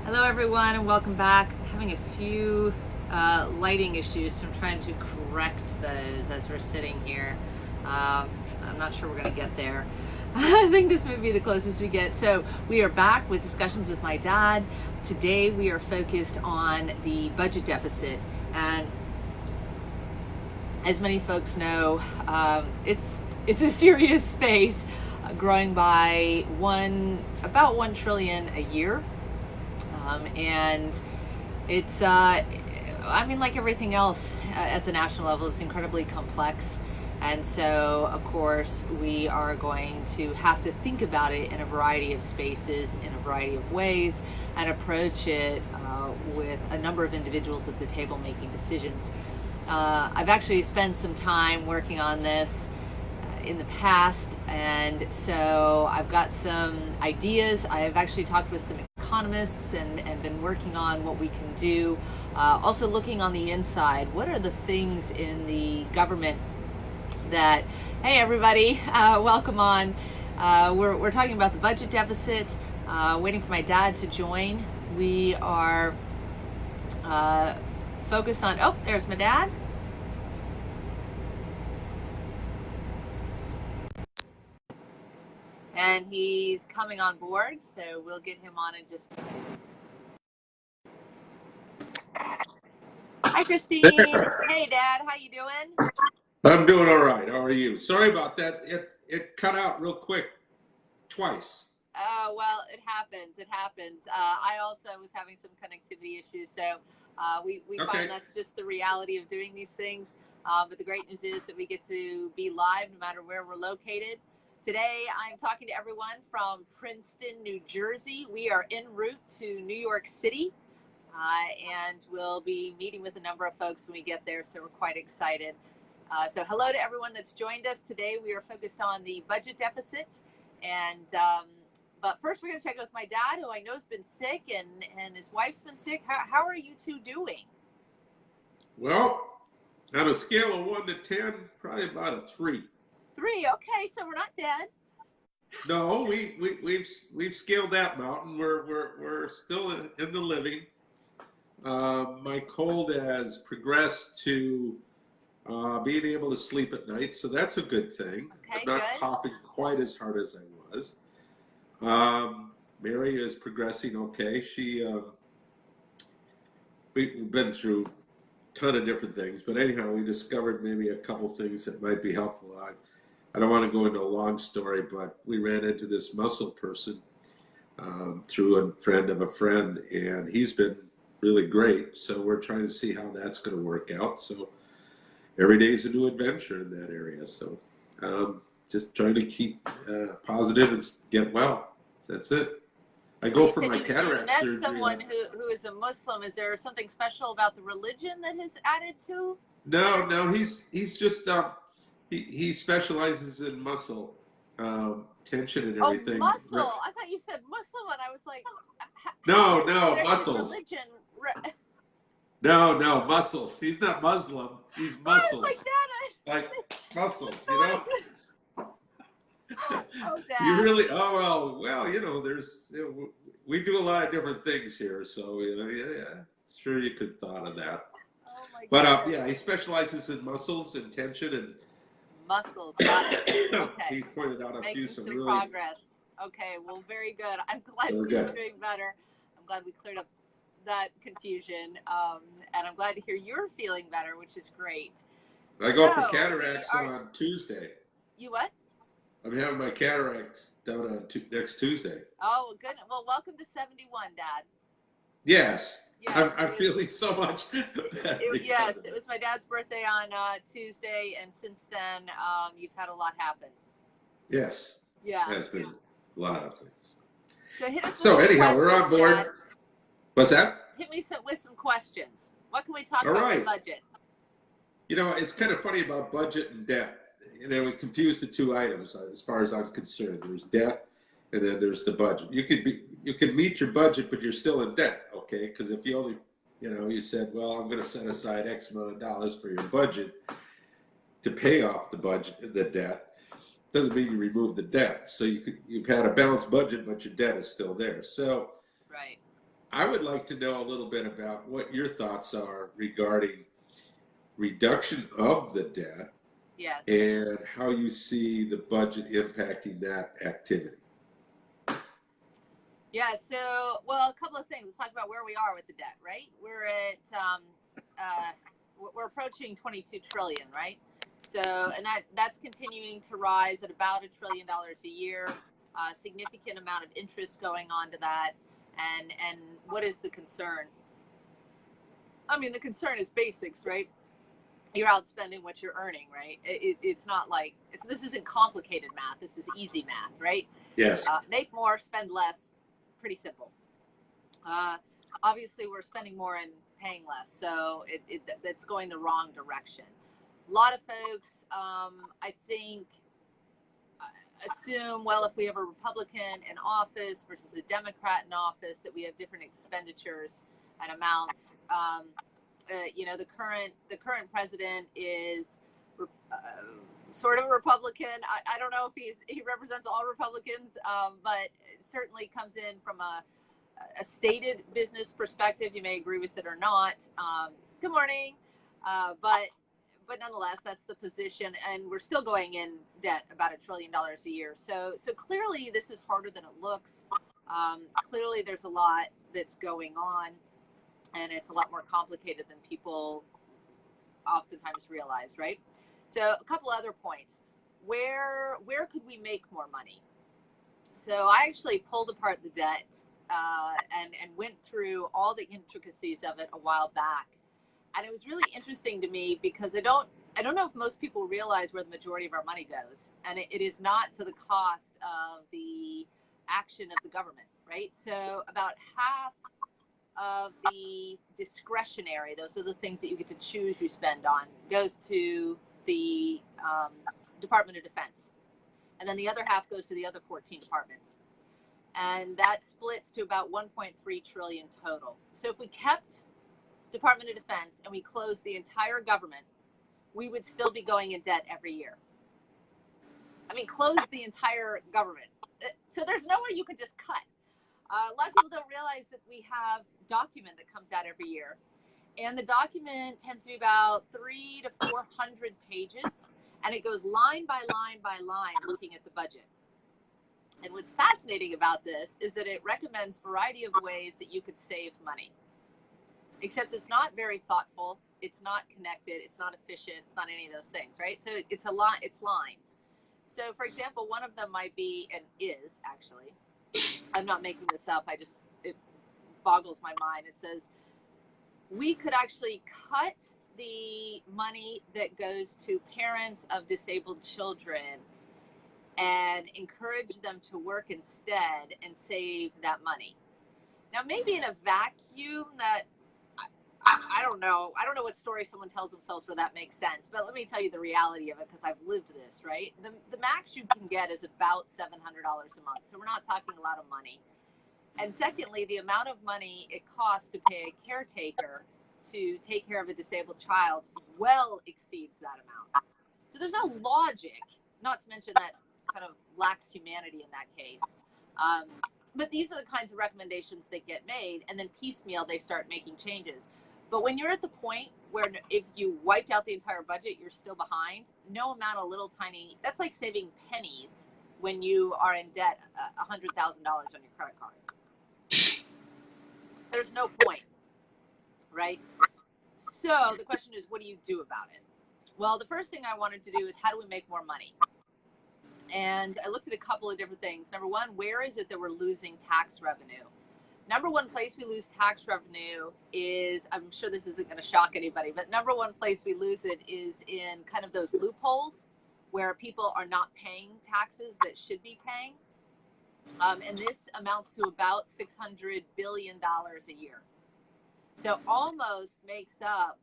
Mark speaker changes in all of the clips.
Speaker 1: Hello everyone and welcome back. I'm having a few lighting issues, so I'm trying to correct those as we're sitting here. I'm not sure we're going to get there. I think this may be the closest we get. So we are back with discussions with my dad. Today we are focused on the budget deficit, and as many folks know, it's a serious space, growing by about 1 trillion a year. And it's, like everything else at the national level, it's incredibly complex. And so, of course, we are going to have to think about it in a variety of spaces, in a variety of ways, and approach it with a number of individuals at the table making decisions. I've actually spent some time working on this in the past, and so I've got some ideas. I've actually talked with some economists and been working on what we can do. Also looking on the inside, what are the things in the government that, hey everybody, welcome on. We're talking about the budget deficit, waiting for my dad to join. We are focused on, oh, there's my dad. And he's coming on board, so we'll get him on in just a minute. Hi, Christine. Hey, Dad. How you doing?
Speaker 2: I'm doing all right. How are you? Sorry about that. It cut out real quick twice.
Speaker 1: Oh, well, it happens. It happens. I also was having some connectivity issues, so we find that's just the reality of doing these things. But the great news is that we get to be live no matter where we're located. Today, I'm talking to everyone from Princeton, New Jersey. We are en route to New York City, and we'll be meeting with a number of folks when we get there, so we're quite excited. So hello to everyone that's joined us today. We are focused on the budget deficit, and but first we're going to check in with my dad, who I know has been sick, and his wife's been sick. How are you two doing?
Speaker 2: Well, on a scale of 1 to 10, probably about a 3.
Speaker 1: 3, okay, so we're not dead.
Speaker 2: No, we've scaled that mountain. We're still in the living. My cold has progressed to being able to sleep at night, so that's a good thing.
Speaker 1: Okay,
Speaker 2: I'm not coughing quite as hard as I was. Mary is progressing okay. We've been through a ton of different things, but anyhow, we discovered maybe a couple things that might be helpful. I don't want to go into a long story, but we ran into this muscle person through a friend of a friend, and he's been really great. So we're trying to see how that's going to work out. So every day is a new adventure in that area. So just trying to keep positive and get well. That's it. I go for my cataract surgery.
Speaker 1: You met someone who is a Muslim. Is there something special about the religion that has added to?
Speaker 2: No, he's just he specializes in muscle tension and everything.
Speaker 1: Oh, muscle! I thought you said Muslim, and I was like,
Speaker 2: no, muscles.
Speaker 1: Religion.
Speaker 2: No, muscles. He's not Muslim. He's muscles.
Speaker 1: Like that.
Speaker 2: Like muscles, you know.
Speaker 1: Oh, Dad.
Speaker 2: You really? Oh well. We do a lot of different things here, so yeah. Sure, you could thought of that.
Speaker 1: Oh my
Speaker 2: God. But yeah, he specializes in muscles and tension and
Speaker 1: muscles. Okay.
Speaker 2: He pointed out
Speaker 1: Making
Speaker 2: some
Speaker 1: really progress. Okay, well, very good. I'm glad she's doing better. I'm glad we cleared up that confusion, and I'm glad to hear you're feeling better, which is great.
Speaker 2: I go for cataracts on Tuesday.
Speaker 1: You what?
Speaker 2: I'm having my cataracts done on next Tuesday.
Speaker 1: Oh, good. Well, welcome to 71, Dad.
Speaker 2: Yes. I'm feeling so much better.
Speaker 1: Yes, it was my dad's birthday on Tuesday, and since then, you've had a lot happen.
Speaker 2: Yes.
Speaker 1: Yeah.
Speaker 2: There's been a lot of things.
Speaker 1: So hit us.
Speaker 2: So anyhow, we're on board. Dad. What's that?
Speaker 1: Hit me with some questions. What can we talk about with budget?
Speaker 2: It's kind of funny about budget and debt. We confuse the two items as far as I'm concerned. There's debt, and then there's the budget. You can meet your budget, but you're still in debt, okay? Because if you only, you said, well, I'm going to set aside X amount of dollars for your budget to pay off the debt, doesn't mean you remove the debt. So you've had a balanced budget, but your debt is still there. So
Speaker 1: right.
Speaker 2: I would like to know a little bit about what your thoughts are regarding reduction of the debt
Speaker 1: Yes.
Speaker 2: and how you see the budget impacting that activity.
Speaker 1: Yeah, so, well, a couple of things. Let's talk about where we are with the debt, right? We're approaching 22 trillion, right? So, and that's continuing to rise at about $1 trillion a year. Significant amount of interest going on to that. And what is the concern? I mean, the concern is basics, right? You're outspending what you're earning, right? It's not like this isn't complicated math. This is easy math, right?
Speaker 2: Yes.
Speaker 1: Make more, spend less. Pretty simple. Obviously, we're spending more and paying less, so that's going the wrong direction. A lot of folks, I think, assume, well, if we have a Republican in office versus a Democrat in office, that we have different expenditures and amounts. The current president is sort of a Republican. I don't know if he represents all Republicans, but certainly comes in from a stated business perspective. You may agree with it or not. Good morning, but nonetheless, that's the position, and we're still going in debt about $1 trillion a year. So clearly, this is harder than it looks. Clearly, there's a lot that's going on, and it's a lot more complicated than people oftentimes realize, right? So a couple other points. Where could we make more money? So I actually pulled apart the debt and went through all the intricacies of it a while back. And it was really interesting to me because I don't know if most people realize where the majority of our money goes. And it is not to the cost of the action of the government, right? So about half of the discretionary, those are the things that you get to choose you spend on, goes to the Department of Defense. And then the other half goes to the other 14 departments. And that splits to about 1.3 trillion total. So if we kept Department of Defense and we closed the entire government, we would still be going in debt every year. I mean, close the entire government. So there's nowhere you could just cut. A lot of people don't realize that we have a document that comes out every year. And the document tends to be about 300 to 400 pages. And it goes line by line by line looking at the budget. And what's fascinating about this is that it recommends a variety of ways that you could save money. Except it's not very thoughtful. It's not connected. It's not efficient. It's not any of those things, right? So it's lines. So, for example, one of them might be, and is actually, I'm not making this up. It boggles my mind. It says, we could actually cut the money that goes to parents of disabled children and encourage them to work instead and save that money. Now, maybe in a vacuum that, I don't know. I don't know what story someone tells themselves where that makes sense. But let me tell you the reality of it, because I've lived this, right? The max you can get is about $700 a month. So we're not talking a lot of money. And secondly, the amount of money it costs to pay a caretaker to take care of a disabled child well exceeds that amount. So there's no logic, not to mention that kind of lacks humanity in that case. But these are the kinds of recommendations that get made, and then piecemeal they start making changes. But when you're at the point where if you wiped out the entire budget, you're still behind, no amount of little tiny, that's like saving pennies when you are in debt $100,000 on your credit cards. There's no point, right? So the question is, what do you do about it? Well, the first thing I wanted to do is, how do we make more money? And I looked at a couple of different things. Number one, where is it that we're losing tax revenue? Number one place we lose tax revenue is, I'm sure this isn't going to shock anybody, but number one place we lose it is in kind of those loopholes where people are not paying taxes that should be paying. And this amounts to about $600 billion a year. So almost makes up,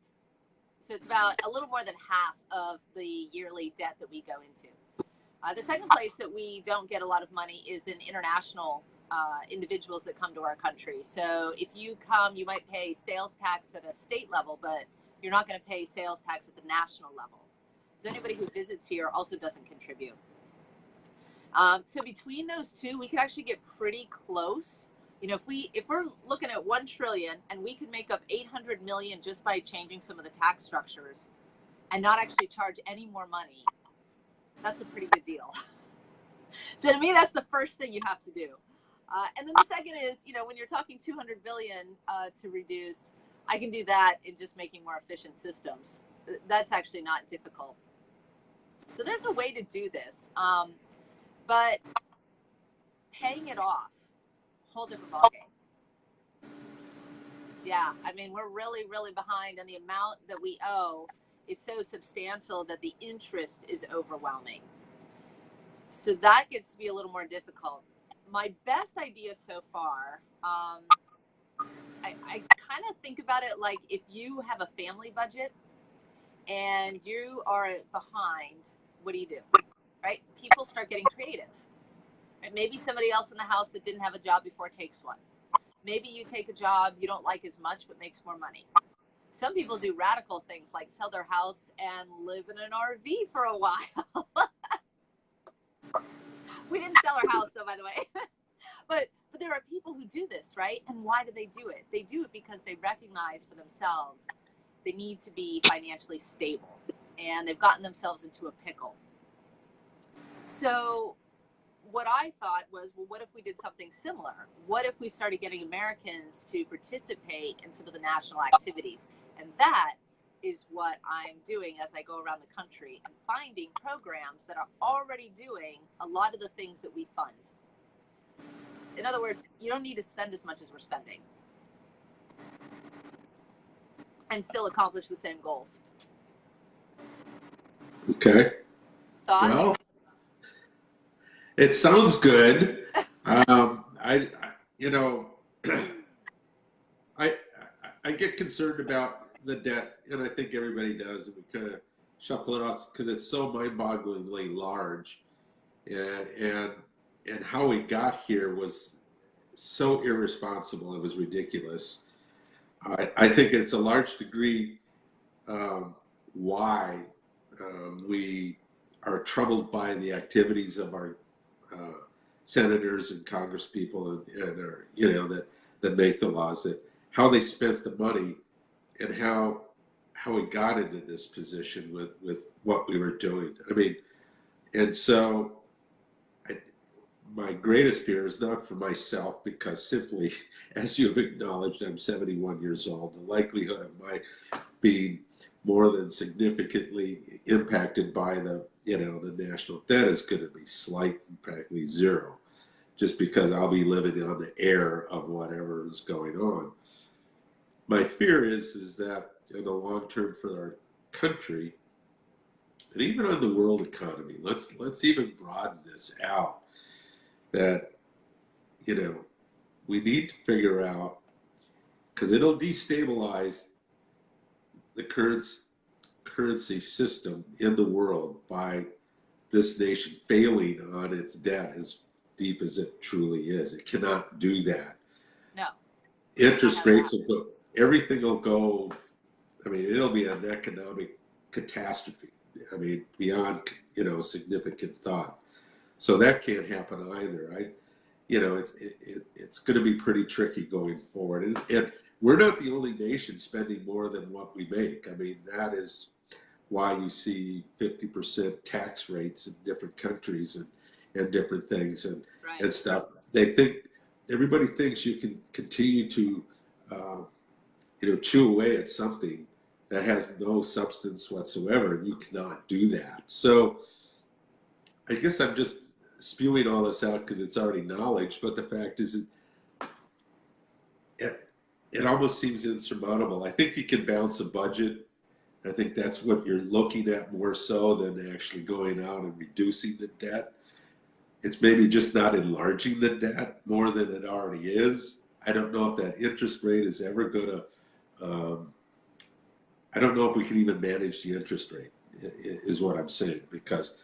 Speaker 1: so it's about a little more than half of the yearly debt that we go into. The second place that we don't get a lot of money is in international individuals that come to our country. So if you come, you might pay sales tax at a state level, but you're not going to pay sales tax at the national level. So anybody who visits here also doesn't contribute. So between those two, we could actually get pretty close You know, if we're looking at 1 trillion and we can make up 800 million just by changing some of the tax structures and not actually charge any more money, that's a pretty good deal. So to me, that's the first thing you have to do. And then the second is, you know, when you're talking 200 billion to reduce, I can do that in just making more efficient systems. That's actually not difficult. So there's a way to do this, but paying it off, whole different ballgame. Yeah, I mean, we're really, really behind, and the amount that we owe is so substantial that the interest is overwhelming. So that gets to be a little more difficult. My best idea so far, I kind of think about it like if you have a family budget and you are behind, what do you do? Right? People start getting creative. Right? Maybe somebody else in the house that didn't have a job before takes one. Maybe you take a job you don't like as much but makes more money. Some people do radical things like sell their house and live in an RV for a while. We didn't sell our house though, by the way. But there are people who do this, right? And why do they do it? They do it because they recognize for themselves they need to be financially stable, and they've gotten themselves into a pickle. So what I thought was, well, what if we did something similar? What if we started getting Americans to participate in some of the national activities? And that is what I'm doing as I go around the country and finding programs that are already doing a lot of the things that we fund. In other words, you don't need to spend as much as we're spending and still accomplish the same goals.
Speaker 2: Okay.
Speaker 1: Thought?
Speaker 2: Well, it sounds good. You know, I get concerned about the debt, and I think everybody does, and we kind of shuffle it off because it's so mind-bogglingly large, and how we got here was so irresponsible. It was ridiculous. I think it's a large degree why we are troubled by the activities of our senators and congresspeople and are, you know, that make the laws, that how they spent the money and how we got into this position with what we were doing. I mean, and so my greatest fear is not for myself, because simply, as you've acknowledged, I'm 71 years old. The likelihood of my being more than significantly impacted by the national debt is going to be slight and practically zero, just because I'll be living on the air of whatever is going on. My fear is that in the long term for our country, and even on the world economy, let's even broaden this out, that, you know, we need to figure out, because it'll destabilize the currency system in the world by this nation failing on its debt as deep as it truly is. It cannot do that.
Speaker 1: No.
Speaker 2: Interest rates will go, everything will go, I mean, it'll be an economic catastrophe. I mean, beyond, you know, significant thought. So that can't happen either. It's going to be pretty tricky going forward. And we're not the only nation spending more than what we make. I mean, that is why you see 50% tax rates in different countries and different things and stuff. Everybody thinks you can continue to, chew away at something that has no substance whatsoever, and you cannot do that. So I guess I'm just spewing all this out because it's already knowledge, but the fact is it almost seems insurmountable. I think you can balance a budget. I think that's what you're looking at more so than actually going out and reducing the debt. It's maybe just not enlarging the debt more than it already is. I don't know if that interest rate is ever going to, I don't know if we can even manage the interest rate, is what I'm saying, because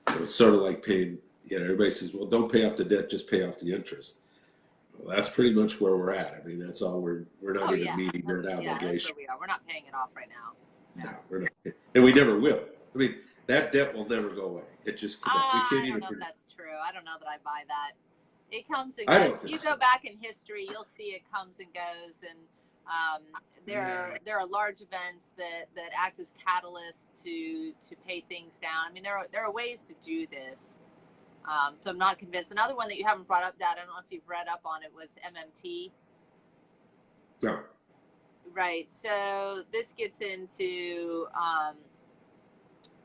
Speaker 2: it's sort of like paying, everybody says, well, don't pay off the debt, just pay off the interest. Well, that's pretty much where we're at. I mean, that's all we're not even meeting that obligation.
Speaker 1: Yeah, that's where we are. We're not paying it off right now.
Speaker 2: No, we're not. And we never will. I mean, that debt will never go away. It just cannot. We can't
Speaker 1: I don't know if that's true. I don't know that I buy that. It comes and
Speaker 2: I
Speaker 1: goes.
Speaker 2: don't
Speaker 1: If
Speaker 2: think
Speaker 1: you
Speaker 2: so.
Speaker 1: go back in history, you'll see it comes and goes, and
Speaker 2: Yeah.
Speaker 1: there are large events that act as catalysts to pay things down. I mean, there are ways to do this. So I'm not convinced. Another one that you haven't brought up, Dad, I don't know if you've read up on it, was MMT.
Speaker 2: No.
Speaker 1: Right. So this gets into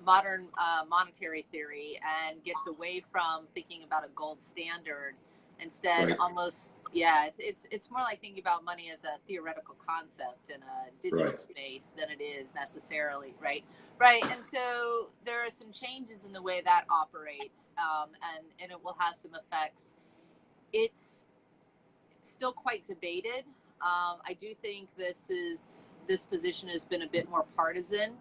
Speaker 1: modern monetary theory and gets away from thinking about a gold standard. Instead,
Speaker 2: Right.
Speaker 1: almost, yeah, it's more like thinking about money as a theoretical concept in a digital
Speaker 2: Right.
Speaker 1: space than it is necessarily, right? Right. And so there are some changes in the way that operates, and it will have some effects. It's still quite debated. I do think this position has been a bit more partisan.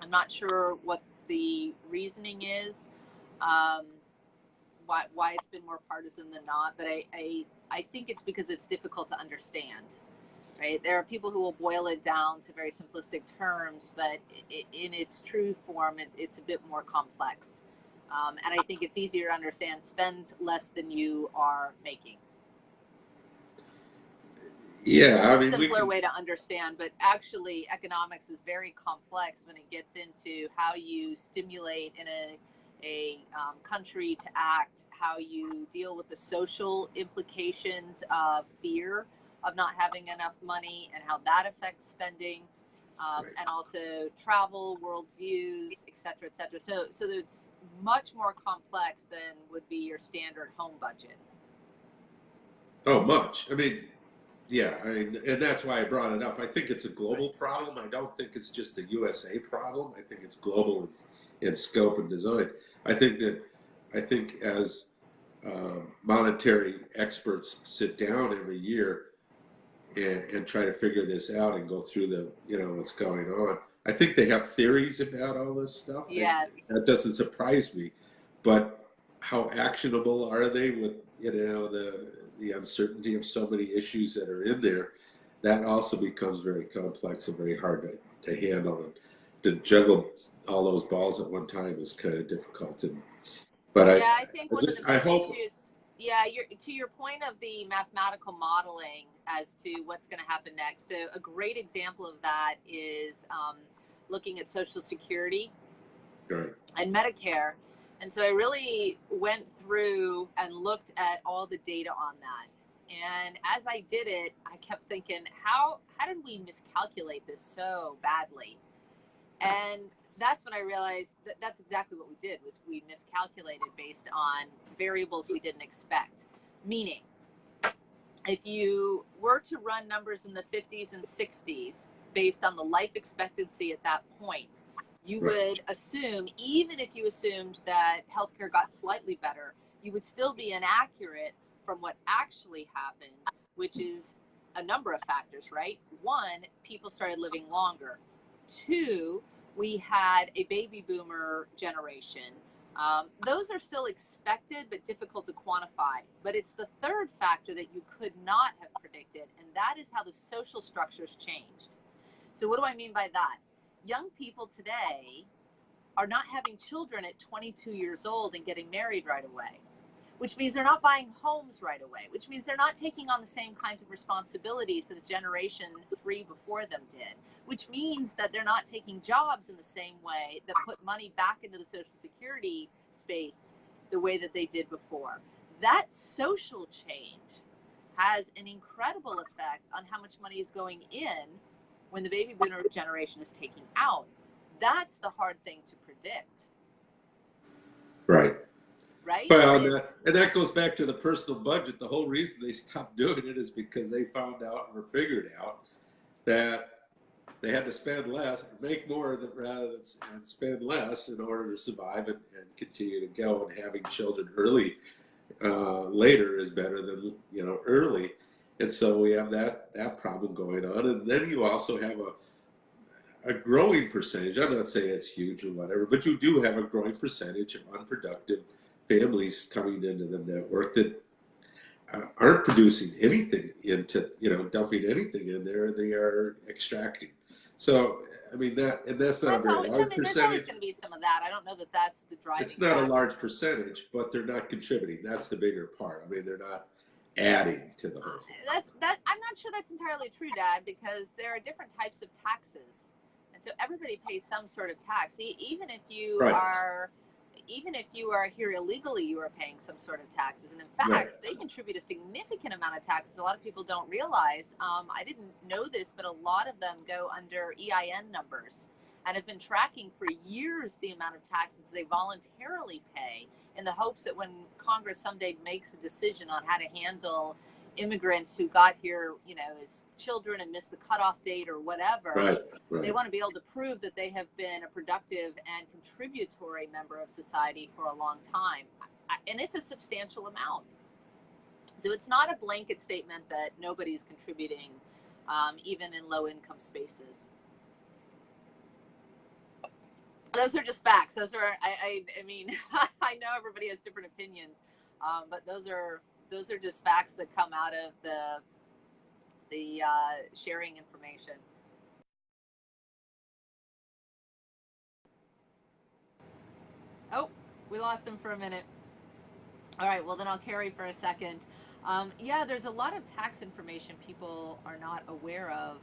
Speaker 1: I'm not sure what the reasoning is, um, why it's been more partisan than not, but I think it's because it's difficult to understand. Right? There are people who will boil it down to very simplistic terms, but in its true form, it's a bit more complex. And I think it's easier to understand. Spend less than you are making.
Speaker 2: Yeah, I
Speaker 1: A
Speaker 2: mean, we
Speaker 1: simpler
Speaker 2: can.
Speaker 1: way to understand, but actually economics is very complex when it gets into how you stimulate in a country to act, how you deal with the social implications of fear of not having enough money and how that affects spending,
Speaker 2: Right.
Speaker 1: and also travel, worldviews, et cetera. So it's much more complex than would be your standard home budget.
Speaker 2: Oh, much. I mean, yeah, and that's why I brought it up. I think it's a
Speaker 1: Right.
Speaker 2: global problem. I don't think it's just a USA problem. I think it's global in scope and design. I think that, I think as monetary experts sit down every year and try to figure this out and go through what's going on. I think they have theories about all this stuff.
Speaker 1: Yes.
Speaker 2: That doesn't surprise me, but how actionable are they with the uncertainty of so many issues that are in there? That also becomes very complex and very hard to handle, and to juggle all those balls at one time is kind of difficult. But
Speaker 1: Yeah, I think one of the
Speaker 2: I
Speaker 1: big
Speaker 2: hope.
Speaker 1: issues, yeah, to your point of the mathematical modeling as to what's going to happen next. So a great example of that is looking at Social Security
Speaker 2: Right.
Speaker 1: and Medicare. And so I really went through and looked at all the data on that. And as I did it, I kept thinking, how did we miscalculate this so badly? And that's when I realized that that's exactly what we did, was we miscalculated based on variables we didn't expect. Meaning, if you were to run numbers in the 50s and 60s based on the life expectancy at that point, you
Speaker 2: Right.
Speaker 1: would assume, even if you assumed that healthcare got slightly better, you would still be inaccurate from what actually happened, which is a number of factors, right? One, people started living longer. Two, we had a baby boomer generation. Those are still expected but difficult to quantify. But it's the third factor that you could not have predicted, and that is how the social structures changed. So, what do I mean by that? Young people today are not having children at 22 years old and getting married right away, which means they're not buying homes right away, which means they're not taking on the same kinds of responsibilities that the generation three before them did, which means that they're not taking jobs in the same way that put money back into the Social Security space the way that they did before. That social change has an incredible effect on how much money is going in when the baby boomer generation is taking out. That's the hard thing to predict,
Speaker 2: Right.
Speaker 1: right?
Speaker 2: Well,
Speaker 1: It's
Speaker 2: and that goes back to the personal budget. The whole reason they stopped doing it is because they found out or figured out that they had to spend less, make more rather than and spend less in order to survive and continue to go. And having children later is better than early. And so we have that problem going on. And then you also have a growing percentage. I'm not saying it's huge or whatever, but you do have a growing percentage of unproductive families coming into the network that aren't producing anything into, dumping anything in there. They are extracting. So, I mean, that's not a
Speaker 1: That's
Speaker 2: very
Speaker 1: always, I
Speaker 2: large
Speaker 1: mean, there's always
Speaker 2: percentage.
Speaker 1: going to be some of that. I don't know that that's the
Speaker 2: It's
Speaker 1: driving
Speaker 2: not a
Speaker 1: factor.
Speaker 2: large percentage, but they're not contributing. That's the bigger part. I mean, they're not adding to the whole thing.
Speaker 1: I'm not sure that's entirely true, Dad, because there are different types of taxes, and so everybody pays some sort of tax. Even if you
Speaker 2: Right.
Speaker 1: are, even if you are here illegally, you are paying some sort of taxes, and in fact,
Speaker 2: Right.
Speaker 1: they contribute a significant amount of taxes. A lot of people don't realize. I didn't know this, but a lot of them go under EIN numbers and have been tracking for years the amount of taxes they voluntarily pay in the hopes that when Congress someday makes a decision on how to handle immigrants who got here, as children and missed the cutoff date or whatever,
Speaker 2: Right.
Speaker 1: they
Speaker 2: Right.
Speaker 1: want to be able to prove that they have been a productive and contributory member of society for a long time. And it's a substantial amount. So it's not a blanket statement that nobody's contributing, even in low income spaces. Those are just facts. Those are, I mean, I know everybody has different opinions, but those are just facts that come out of the sharing information. Oh, we lost him for a minute. All right, well then I'll carry for a second. Yeah, there's a lot of tax information people are not aware of.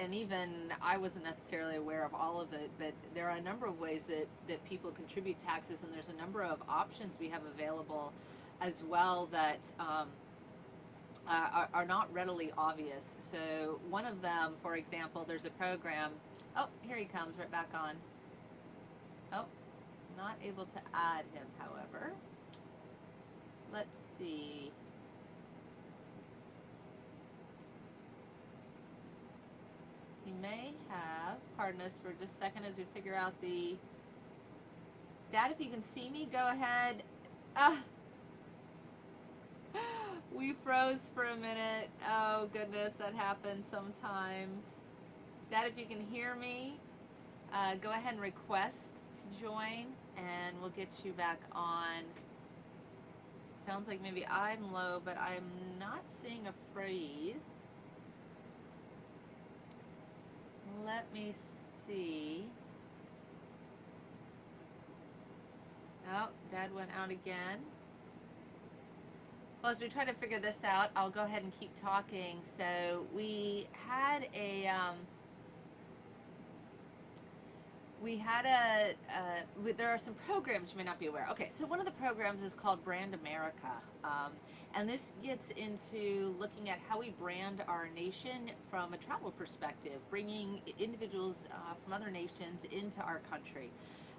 Speaker 1: And even I wasn't necessarily aware of all of it, but there are a number of ways that people contribute taxes, and there's a number of options we have available as well that are not readily obvious. So one of them, for example, there's a program. Oh, here he comes right back on. Oh, not able to add him, however. Let's see. He may have, pardon us for just a second as we figure out the, Dad, if you can see me, go ahead. We froze for a minute. Oh goodness, that happens sometimes. Dad, if you can hear me, go ahead and request to join and we'll get you back on. Sounds like maybe I'm low, but I'm not seeing a freeze. Let me see. Oh, Dad went out again. Well, as we try to figure this out, I'll go ahead and keep talking. So we had there are some programs you may not be aware. Okay, so one of the programs is called Brand America. And this gets into looking at how we brand our nation from a travel perspective, bringing individuals from other nations into our country.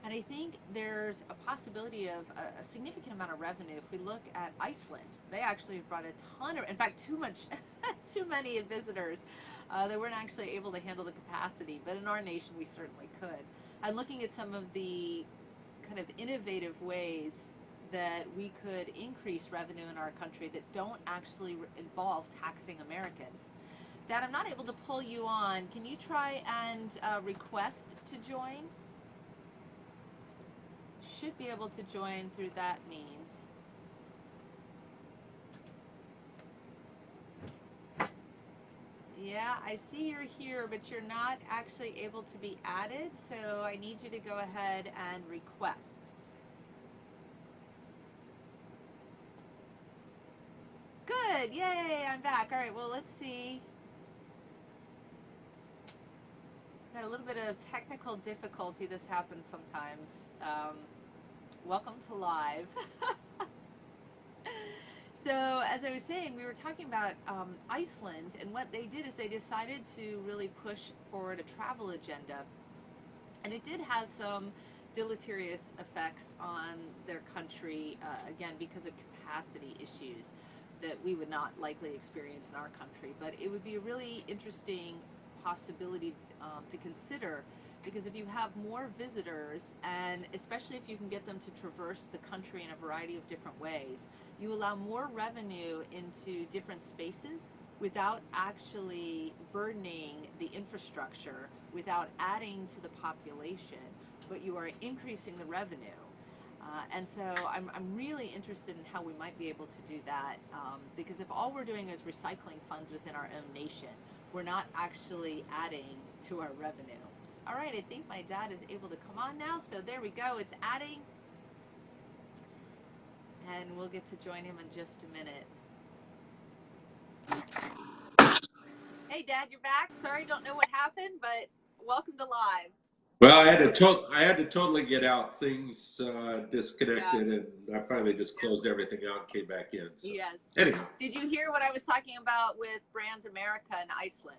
Speaker 1: And I think there's a possibility of a significant amount of revenue. If we look at Iceland, they actually have brought a ton of, in fact, too many visitors. They weren't actually able to handle the capacity, but in our nation, we certainly could. And looking at some of the kind of innovative ways that we could increase revenue in our country that don't actually involve taxing Americans. Dad, I'm not able to pull you on. Can you try and request to join? Should be able to join through that means. Yeah, I see you're here, but you're not actually able to be added, so I need you to go ahead and request. Good, yay, I'm back. All right, well, let's see. Got a little bit of technical difficulty. This happens sometimes. Welcome to live. So as I was saying, we were talking about Iceland, and what they did is they decided to really push forward a travel agenda, and it did have some deleterious effects on their country, again, because of capacity issues that we would not likely experience in our country. But it would be a really interesting possibility to consider, because if you have more visitors, and especially if you can get them to traverse the country in a variety of different ways, you allow more revenue into different spaces without actually burdening the infrastructure, without adding to the population, but you are increasing the revenue. And so I'm really interested in how we might be able to do that, because if all we're doing is recycling funds within our own nation, we're not actually adding to our revenue. All right, I think my dad is able to come on now. So there we go. It's adding. And we'll get to join him in just a minute. Hey, Dad, you're back. Sorry, don't know what happened, but welcome to live.
Speaker 2: Well, I had to totally get out. Things disconnected, and I finally just closed everything out and came back in. So.
Speaker 1: Yes.
Speaker 2: Anyway.
Speaker 1: Did you hear what I was talking about with Brand America in Iceland?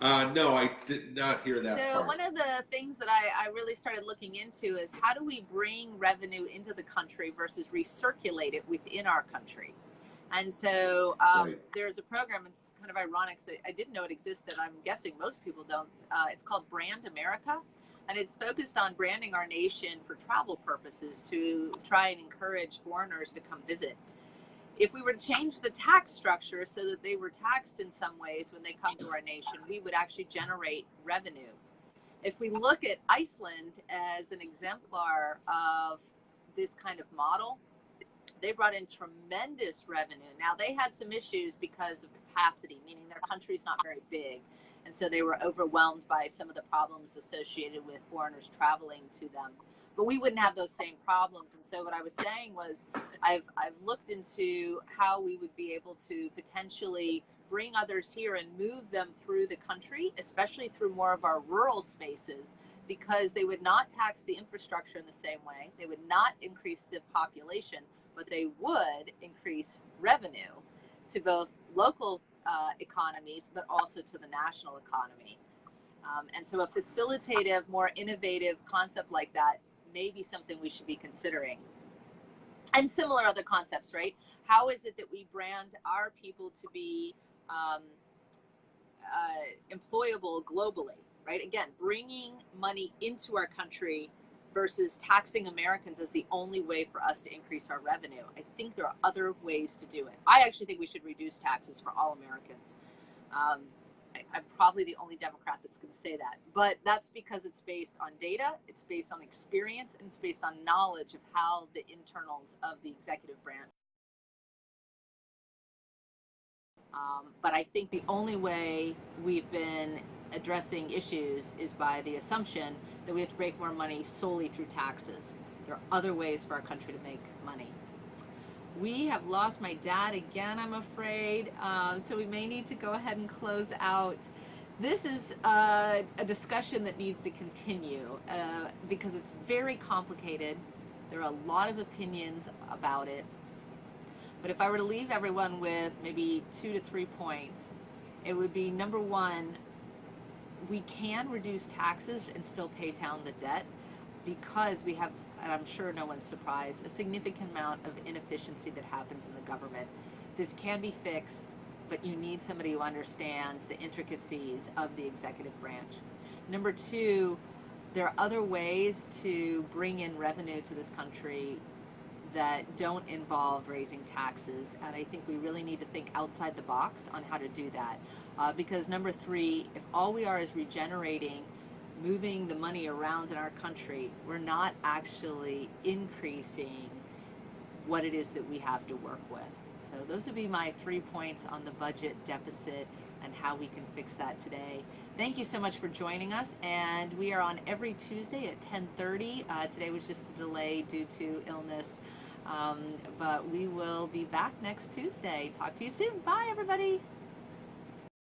Speaker 2: No, I did not hear that
Speaker 1: So
Speaker 2: part.
Speaker 1: one of the things that I really started looking into is how do we bring revenue into the country versus recirculate it within our country? And so
Speaker 2: Right.
Speaker 1: there's a program, it's kind of ironic, so I didn't know it existed. I'm guessing most people don't. It's called Brand America, and it's focused on branding our nation for travel purposes to try and encourage foreigners to come visit. If we were to change the tax structure so that they were taxed in some ways when they come to our nation, we would actually generate revenue. If we look at Iceland as an exemplar of this kind of model, they brought in tremendous revenue. Now, they had some issues because of capacity, meaning their country's not very big. And so they were overwhelmed by some of the problems associated with foreigners traveling to them. But we wouldn't have those same problems. And so what I was saying was I've looked into how we would be able to potentially bring others here and move them through the country, especially through more of our rural spaces, because they would not tax the infrastructure in the same way. They would not increase the population, but they would increase revenue to both local economies, but also to the national economy. And so a facilitative, more innovative concept like that may be something we should be considering. And similar other concepts, right? How is it that we brand our people to be employable globally, right? Again, bringing money into our country versus taxing Americans as the only way for us to increase our revenue. I think there are other ways to do it. I actually think we should reduce taxes for all Americans. I'm probably the only Democrat that's going to say that, but that's because it's based on data, it's based on experience, and it's based on knowledge of how the internals of the executive branch. But I think the only way we've been addressing issues is by the assumption that we have to make more money solely through taxes. There are other ways for our country to make money. We have lost my dad again, I'm afraid, so we may need to go ahead and close out. This is a discussion that needs to continue because it's very complicated. There are a lot of opinions about it. But if I were to leave everyone with maybe 2 to 3 points, it would be number one, we can reduce taxes and still pay down the debt because we have, and I'm sure no one's surprised, a significant amount of inefficiency that happens in the government. This can be fixed, but you need somebody who understands the intricacies of the executive branch. Number two, there are other ways to bring in revenue to this country that don't involve raising taxes, and I think we really need to think outside the box on how to do that. Because number three, if all we are is regenerating, moving the money around in our country, we're not actually increasing what it is that we have to work with. So those would be my 3 points on the budget deficit and how we can fix that today. Thank you so much for joining us, and we are on every Tuesday at 10:30. Today was just a delay due to illness, but we will be back next Tuesday. Talk to you soon. Bye, everybody.